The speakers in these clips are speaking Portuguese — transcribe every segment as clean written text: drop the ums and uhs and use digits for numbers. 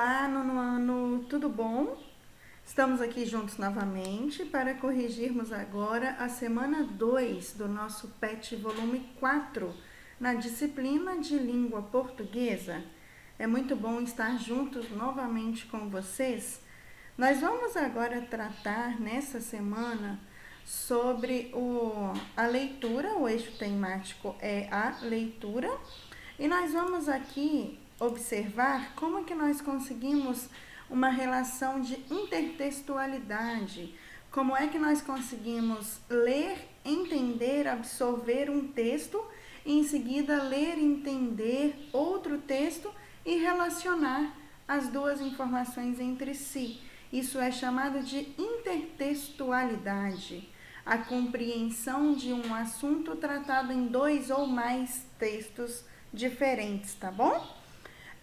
Olá, nono ano, tudo bom? Estamos aqui juntos novamente para corrigirmos agora a semana 2 do nosso PET volume 4, na disciplina de língua portuguesa. É muito bom estar juntos novamente com vocês. Nós vamos agora tratar nessa semana sobre a leitura, o eixo temático é a leitura, e nós vamos aqui observar como que nós conseguimos uma relação de intertextualidade, como é que nós conseguimos ler, entender, absorver um texto e em seguida ler, entender outro texto e relacionar as duas informações entre si. Isso é chamado de intertextualidade, a compreensão de um assunto tratado em dois ou mais textos diferentes, tá bom?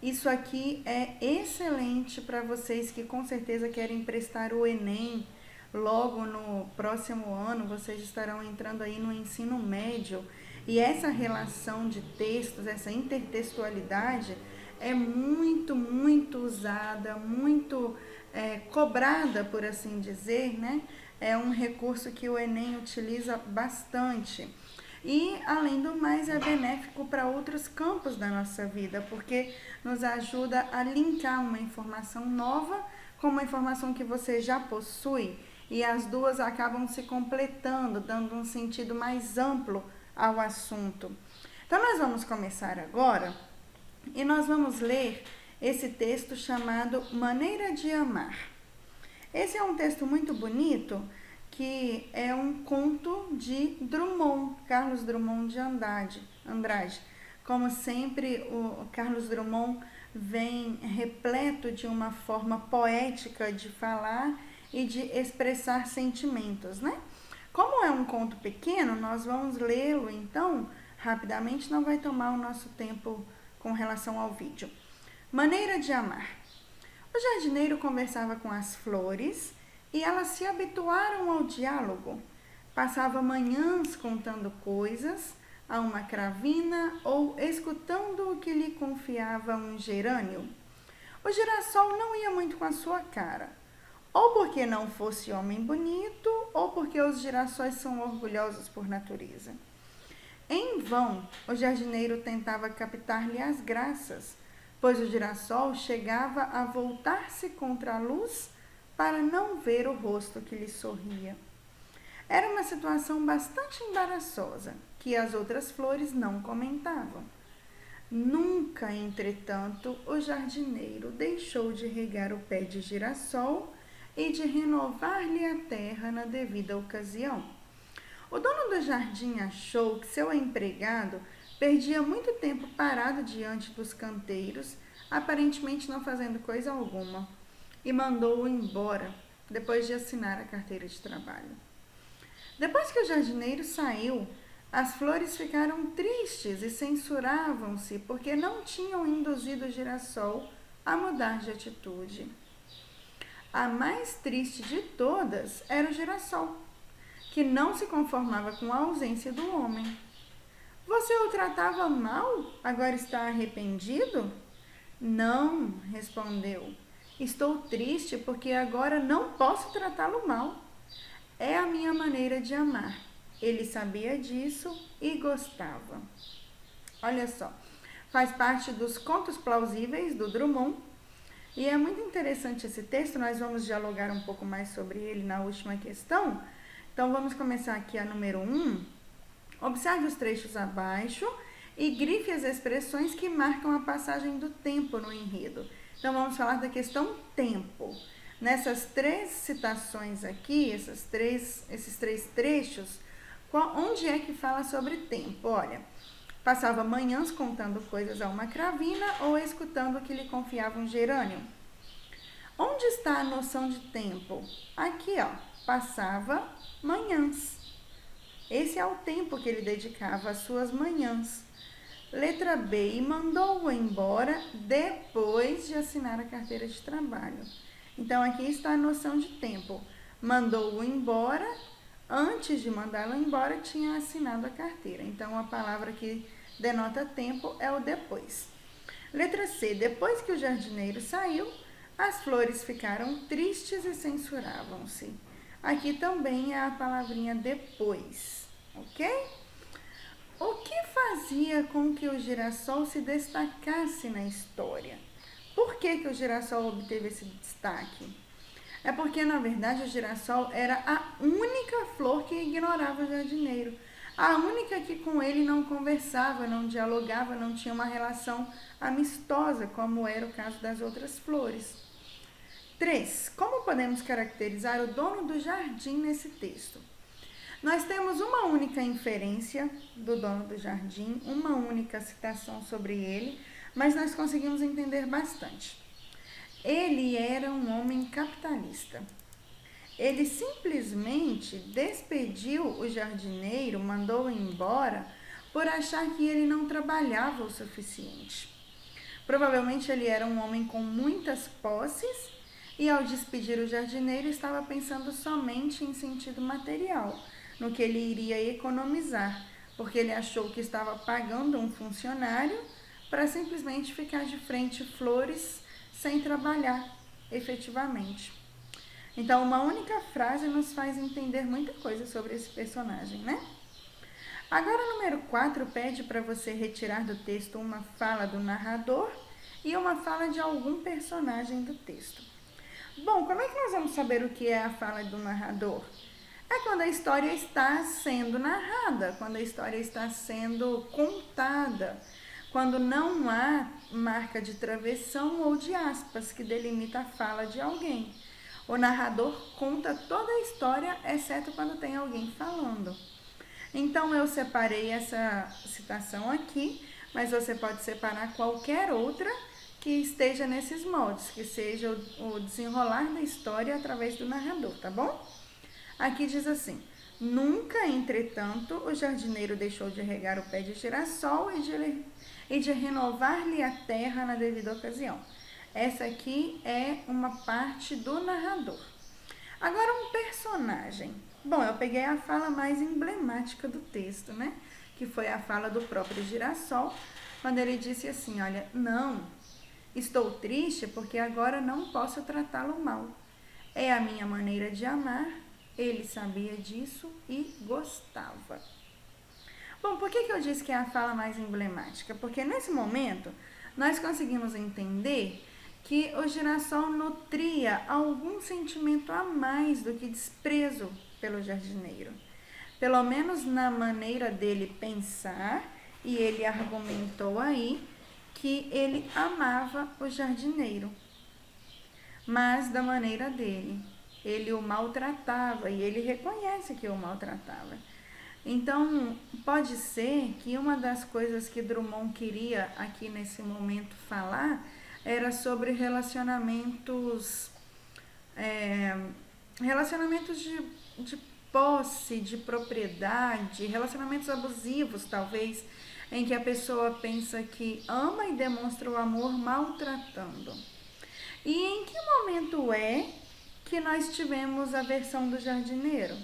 Isso aqui é excelente para vocês que com certeza querem prestar o Enem. Logo no próximo ano, vocês estarão entrando aí no ensino médio. E essa relação de textos, essa intertextualidade é muito usada, muito cobrada, por assim dizer, né? É um recurso que o Enem utiliza bastante. E, além do mais, é benéfico para outros campos da nossa vida, porque nos ajuda a linkar uma informação nova com uma informação que você já possui, e as duas acabam se completando, dando um sentido mais amplo ao assunto. Então, nós vamos começar agora e nós vamos ler esse texto chamado Maneira de Amar. Esse é um texto muito bonito, que é um conto de Drummond, Carlos Drummond de Andrade. Como sempre, o Carlos Drummond vem repleto de uma forma poética de falar e de expressar sentimentos, né? Como é um conto pequeno, nós vamos lê-lo, então, rapidamente, não vai tomar o nosso tempo com relação ao vídeo. Maneira de Amar. O jardineiro conversava com as flores e elas se habituaram ao diálogo. Passava manhãs contando coisas a uma cravina ou escutando o que lhe confiava um gerânio. O girassol não ia muito com a sua cara, ou porque não fosse homem bonito, ou porque os girassóis são orgulhosos por natureza. Em vão, o jardineiro tentava captar-lhe as graças, pois o girassol chegava a voltar-se contra a luz para não ver o rosto que lhe sorria. Era uma situação bastante embaraçosa, que as outras flores não comentavam. Nunca, entretanto, o jardineiro deixou de regar o pé de girassol e de renovar-lhe a terra na devida ocasião. O dono do jardim achou que seu empregado perdia muito tempo parado diante dos canteiros, aparentemente não fazendo coisa alguma, e mandou-o embora, depois de assinar a carteira de trabalho. Depois que o jardineiro saiu, as flores ficaram tristes e censuravam-se porque não tinham induzido o girassol a mudar de atitude. A mais triste de todas era o girassol, que não se conformava com a ausência do homem. Você o tratava mal? Agora está arrependido? Não, respondeu. Estou triste porque agora não posso tratá-lo mal. É a minha maneira de amar. Ele sabia disso e gostava. Olha só, faz parte dos contos plausíveis do Drummond. E é muito interessante esse texto, nós vamos dialogar um pouco mais sobre ele na última questão. Então, vamos começar aqui a número 1. Observe os trechos abaixo e grife as expressões que marcam a passagem do tempo no enredo. Então, vamos falar da questão tempo. Nessas três citações aqui, esses três trechos, onde é que fala sobre tempo? Olha, passava manhãs contando coisas a uma cravina ou escutando o que lhe confiava um gerânio. Onde está a noção de tempo? Aqui, ó, passava manhãs. Esse é o tempo que ele dedicava às suas manhãs. Letra B, e mandou-o embora depois de assinar a carteira de trabalho. Então, aqui está a noção de tempo. Mandou-o embora, antes de mandá-lo embora, tinha assinado a carteira. Então, a palavra que denota tempo é o depois. Letra C, depois que o jardineiro saiu, As flores ficaram tristes e censuravam-se. Aqui também é a palavrinha depois, ok? O que fazia com que o girassol se destacasse na história? Por que o girassol obteve esse destaque? É porque, na verdade, o girassol era a única flor que ignorava o jardineiro. A única que com ele não conversava, não dialogava, não tinha uma relação amistosa, como era o caso das outras flores. 3. Como podemos caracterizar o dono do jardim nesse texto? Nós temos uma única inferência do dono do jardim, uma única citação sobre ele, mas nós conseguimos entender bastante. Ele era um homem capitalista. Ele simplesmente despediu o jardineiro, mandou-o embora por achar que ele não trabalhava o suficiente. Provavelmente ele era um homem com muitas posses e ao despedir o jardineiro estava pensando somente em sentido material, no que ele iria economizar, porque ele achou que estava pagando um funcionário para simplesmente ficar de frente flores sem trabalhar efetivamente. Então, uma única frase nos faz entender muita coisa sobre esse personagem, né? Agora, o número 4 pede para você retirar do texto uma fala do narrador e uma fala de algum personagem do texto. Bom, como é que nós vamos saber o que é a fala do narrador? É quando a história está sendo narrada, quando a história está sendo contada, quando não há marca de travessão ou de aspas que delimita a fala de alguém. O narrador conta toda a história, exceto quando tem alguém falando. Então, eu separei essa citação aqui, mas você pode separar qualquer outra que esteja nesses moldes, que seja o desenrolar da história através do narrador, tá bom? Aqui diz assim: nunca, entretanto, o jardineiro deixou de regar o pé de girassol e de renovar-lhe a terra na devida ocasião. Essa aqui é uma parte do narrador. Agora, um personagem. Bom, eu peguei a fala mais emblemática do texto, né? Que foi a fala do próprio girassol, quando ele disse assim: olha, não, estou triste porque agora não posso tratá-lo mal. É a minha maneira de amar, ele sabia disso e gostava. Bom, por que eu disse que é a fala mais emblemática? Porque nesse momento nós conseguimos entender que o girassol nutria algum sentimento a mais do que desprezo pelo jardineiro. Pelo menos na maneira dele pensar, e ele argumentou aí que ele amava o jardineiro, mas da maneira dele. Ele o maltratava e ele reconhece que o maltratava. Então, pode ser que uma das coisas que Drummond queria aqui nesse momento falar era sobre relacionamentos de posse, de propriedade, relacionamentos abusivos, talvez, em que a pessoa pensa que ama e demonstra o amor maltratando. E em que momento é que nós tivemos a versão do jardineiro?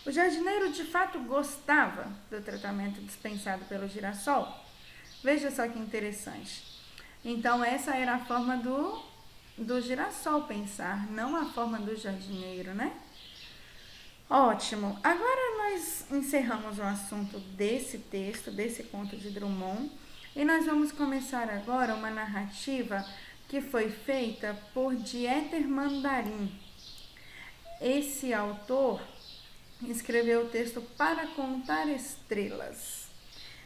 O jardineiro de fato gostava do tratamento dispensado pelo girassol? Veja só que interessante. Então, essa era a forma do girassol pensar, não a forma do jardineiro, né? Ótimo. Agora nós encerramos o assunto desse texto, desse conto de Drummond, e nós vamos começar agora uma narrativa que foi feita por Dieter Mandarin. Esse autor escreveu o texto Para Contar Estrelas.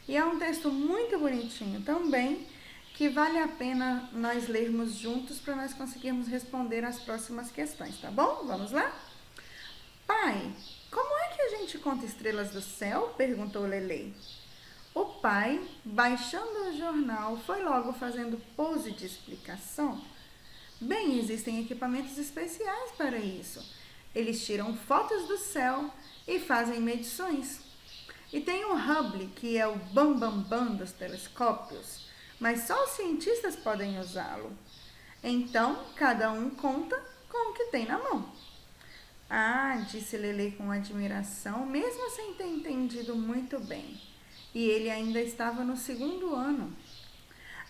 E é um texto muito bonitinho também, que vale a pena nós lermos juntos para nós conseguirmos responder as próximas questões, tá bom? Vamos lá? Pai, como é que a gente conta estrelas do céu? Perguntou Lelê. O pai, baixando o jornal, foi logo fazendo pose de explicação. Bem, existem equipamentos especiais para isso. Eles tiram fotos do céu e fazem medições. E tem o Hubble, que é o bam dos telescópios, mas só os cientistas podem usá-lo. Então, cada um conta com o que tem na mão. Ah, disse Lelê com admiração, mesmo sem ter entendido muito bem. E ele ainda estava no 2º ano.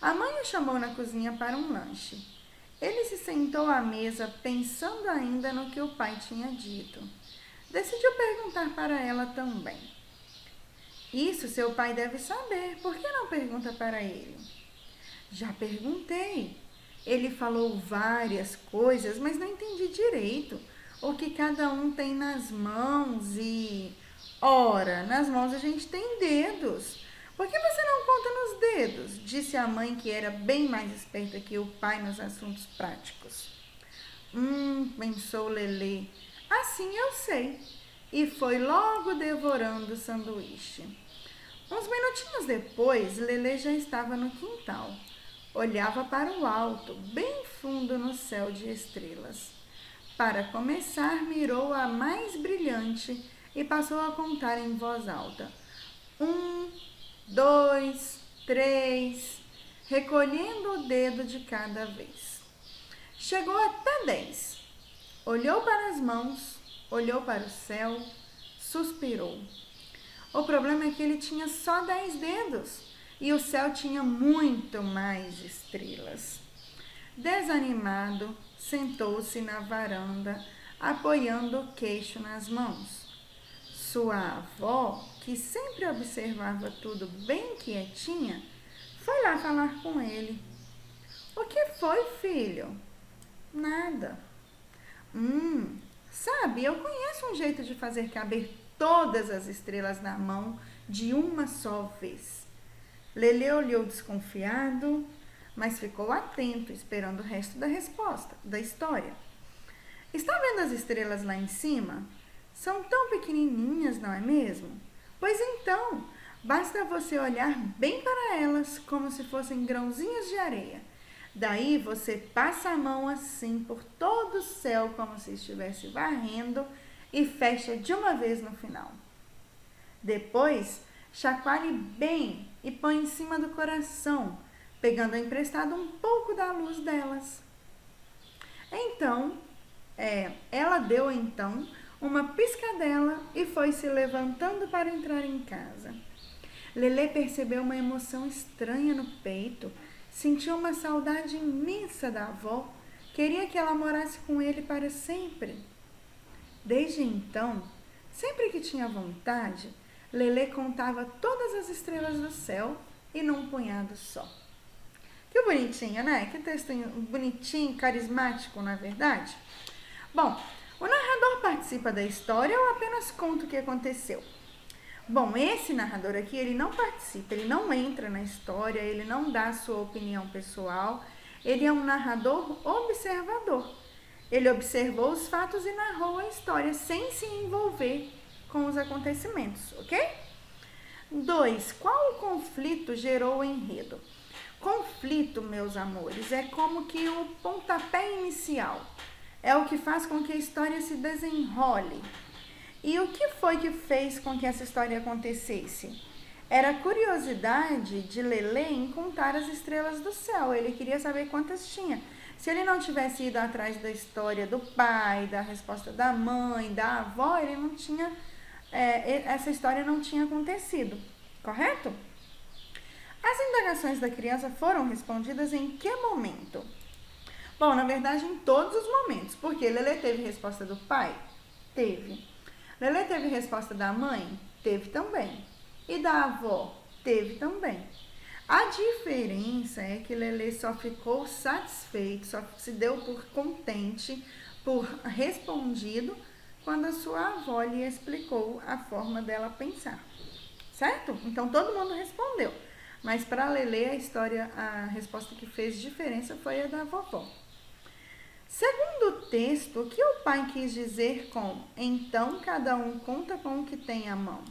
A mãe o chamou na cozinha para um lanche. Ele se sentou à mesa pensando ainda no que o pai tinha dito. Decidiu perguntar para ela também. Isso seu pai deve saber, por que não pergunta para ele? Já perguntei. Ele falou várias coisas, mas não entendi direito o que cada um tem nas mãos e... Ora, nas mãos a gente tem dedos. Por que você não conta nos dedos? Disse a mãe, que era bem mais esperta que o pai nos assuntos práticos. Pensou Lelê. Assim eu sei. E foi logo devorando o sanduíche. Uns minutinhos depois, Lelê já estava no quintal. Olhava para o alto, bem fundo no céu de estrelas. Para começar, mirou a mais brilhante e passou a contar em voz alta. 1, 2, 3, recolhendo o dedo de cada vez. Chegou até 10. Olhou para as mãos, olhou para o céu, suspirou. O problema é que ele tinha só 10 dedos e o céu tinha muito mais estrelas. Desanimado, sentou-se na varanda, apoiando o queixo nas mãos. Sua avó, que sempre observava tudo bem quietinha, foi lá falar com ele. O que foi, filho? Nada. Sabe, eu conheço um jeito de fazer caber todas as estrelas na mão de uma só vez. Lelê olhou desconfiado, mas ficou atento, esperando o resto da resposta, da história. Está vendo as estrelas lá em cima? São tão pequenininhas, não é mesmo? Pois então, basta você olhar bem para elas, como se fossem grãozinhos de areia. Daí você passa a mão assim por todo o céu, como se estivesse varrendo, e fecha de uma vez no final. Depois, chacoalhe bem e põe em cima do coração, pegando emprestado um pouco da luz delas. Então, ela deu então uma piscadela e foi se levantando para entrar em casa. Lelê percebeu uma emoção estranha no peito, sentiu uma saudade imensa da avó, queria que ela morasse com ele para sempre. Desde então, sempre que tinha vontade, Lelê contava todas as estrelas do céu e num punhado só. Que bonitinho, né? Que texto bonitinho, carismático, não é verdade? Bom, o narrador participa da história ou apenas conta o que aconteceu? Bom, esse narrador aqui, ele não participa, ele não entra na história, ele não dá a sua opinião pessoal, ele é um narrador observador. Ele observou os fatos e narrou a história sem se envolver com os acontecimentos, ok? 2. Qual o conflito gerou o enredo? Conflito, meus amores, é como que o pontapé inicial. É o que faz com que a história se desenrole. E o que foi que fez com que essa história acontecesse? Era a curiosidade de Lelê em contar as estrelas do céu. Ele queria saber quantas tinha. Se ele não tivesse ido atrás da história do pai, da resposta da mãe, da avó, ele não tinha, essa história não tinha acontecido, correto? As indagações da criança foram respondidas em que momento? Bom, na verdade, em todos os momentos, porque Lelê teve resposta do pai? Teve. Lelê teve resposta da mãe? Teve também. E da avó? Teve também. A diferença é que Lelê só ficou satisfeito, só se deu por contente, por respondido, quando a sua avó lhe explicou a forma dela pensar. Certo? Então, todo mundo respondeu. Mas para Lelê, a resposta que fez diferença foi a da vovó. Segundo o texto, o que o pai quis dizer com então cada um conta com o que tem à mão?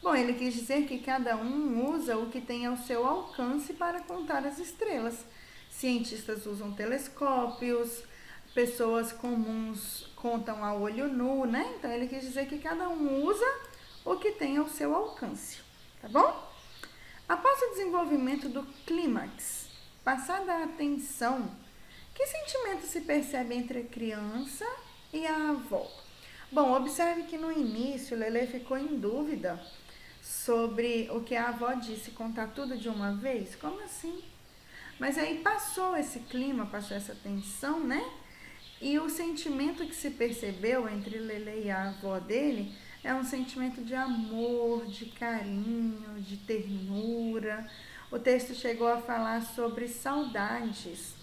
Bom, ele quis dizer que cada um usa o que tem ao seu alcance para contar as estrelas. Cientistas usam telescópios, pessoas comuns contam a olho nu, né? Então ele quis dizer que cada um usa o que tem ao seu alcance, tá bom? Após o desenvolvimento do clímax, passada a atenção, que sentimento se percebe entre a criança e a avó? Bom, observe que no início Lelê ficou em dúvida sobre o que a avó disse, contar tudo de uma vez? Como assim? Mas aí passou esse clima, passou essa tensão, né? E o sentimento que se percebeu entre Lelê e a avó dele é um sentimento de amor, de carinho, de ternura. O texto chegou a falar sobre saudades.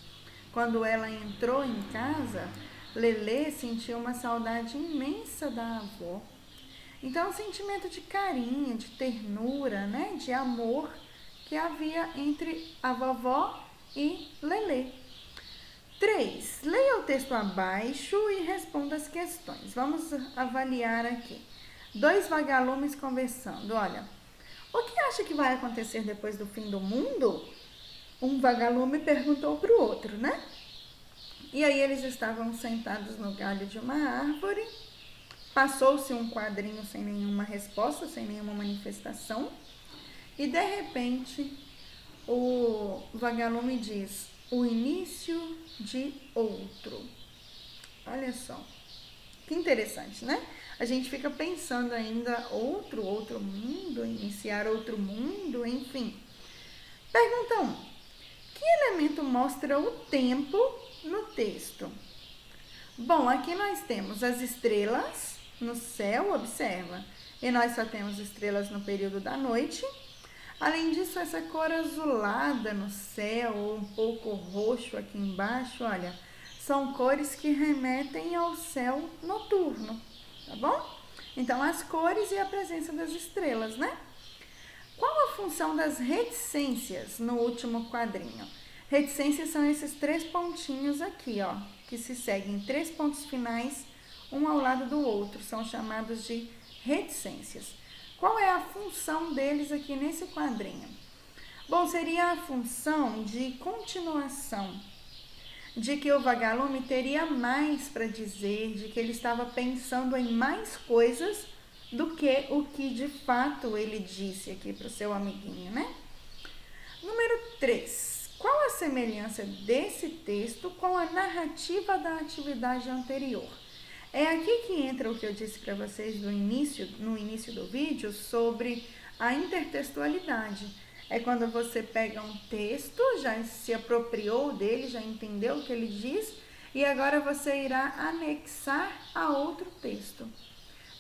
Quando ela entrou em casa, Lelê sentiu uma saudade imensa da avó. Então, é um sentimento de carinho, de ternura, né? De amor que havia entre a vovó e Lelê. 3. Leia o texto abaixo e responda as questões. Vamos avaliar aqui. 2 vagalumes conversando. Olha, o que acha que vai acontecer depois do fim do mundo? Um vagalume perguntou para o outro, né? E aí eles estavam sentados no galho de uma árvore. Passou-se um quadrinho sem nenhuma resposta, sem nenhuma manifestação. E de repente, o vagalume diz: o início de outro. Olha só, que interessante, né? A gente fica pensando ainda outro mundo, iniciar outro mundo, enfim. Pergunta 1. Que elemento mostra o tempo no texto? Bom, aqui nós temos as estrelas no céu, observa. E nós só temos estrelas no período da noite. Além disso, essa cor azulada no céu, ou um pouco roxo aqui embaixo, olha, são cores que remetem ao céu noturno, tá bom? Então, as cores e a presença das estrelas, né? Qual a função das reticências no último quadrinho? Reticências são esses 3 pontinhos aqui, ó, que se seguem 3 pontos finais, um ao lado do outro, são chamados de reticências. Qual é a função deles aqui nesse quadrinho? Bom, seria a função de continuação, de que o vagalume teria mais para dizer, de que ele estava pensando em mais coisas do que o que de fato ele disse aqui para o seu amiguinho, né? Número 3. Qual a semelhança desse texto com a narrativa da atividade anterior? É aqui que entra o que eu disse para vocês no início do vídeo sobre a intertextualidade. É quando você pega um texto, já se apropriou dele, já entendeu o que ele diz, e agora você irá anexar a outro texto,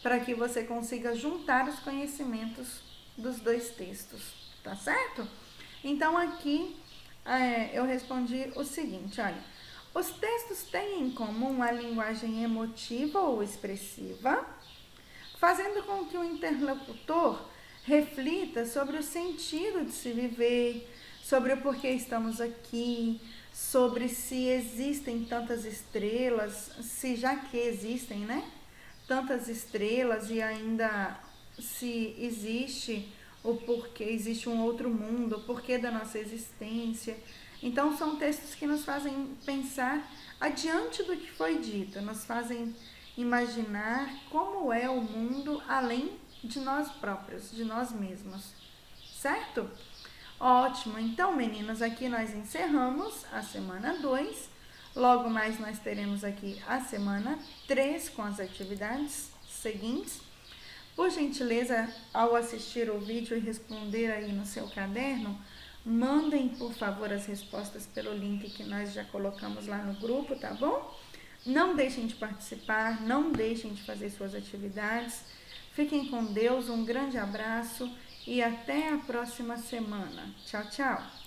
para que você consiga juntar os conhecimentos dos 2 textos, tá certo? Então, aqui eu respondi o seguinte, olha, os textos têm em comum a linguagem emotiva ou expressiva, fazendo com que o interlocutor reflita sobre o sentido de se viver, sobre o porquê estamos aqui, sobre se existem tantas estrelas, se já que existem, né? Tantas estrelas e ainda se existe o porquê, existe um outro mundo, o porquê da nossa existência. Então, são textos que nos fazem pensar adiante do que foi dito, nos fazem imaginar como é o mundo além de nós próprios, de nós mesmos, certo? Ótimo, então meninos, aqui nós encerramos a semana 2, logo mais nós teremos aqui a semana 3 com as atividades seguintes. Por gentileza, ao assistir o vídeo e responder aí no seu caderno, mandem por favor as respostas pelo link que nós já colocamos lá no grupo, tá bom? Não deixem de participar, não deixem de fazer suas atividades. Fiquem com Deus, um grande abraço e até a próxima semana. Tchau, tchau!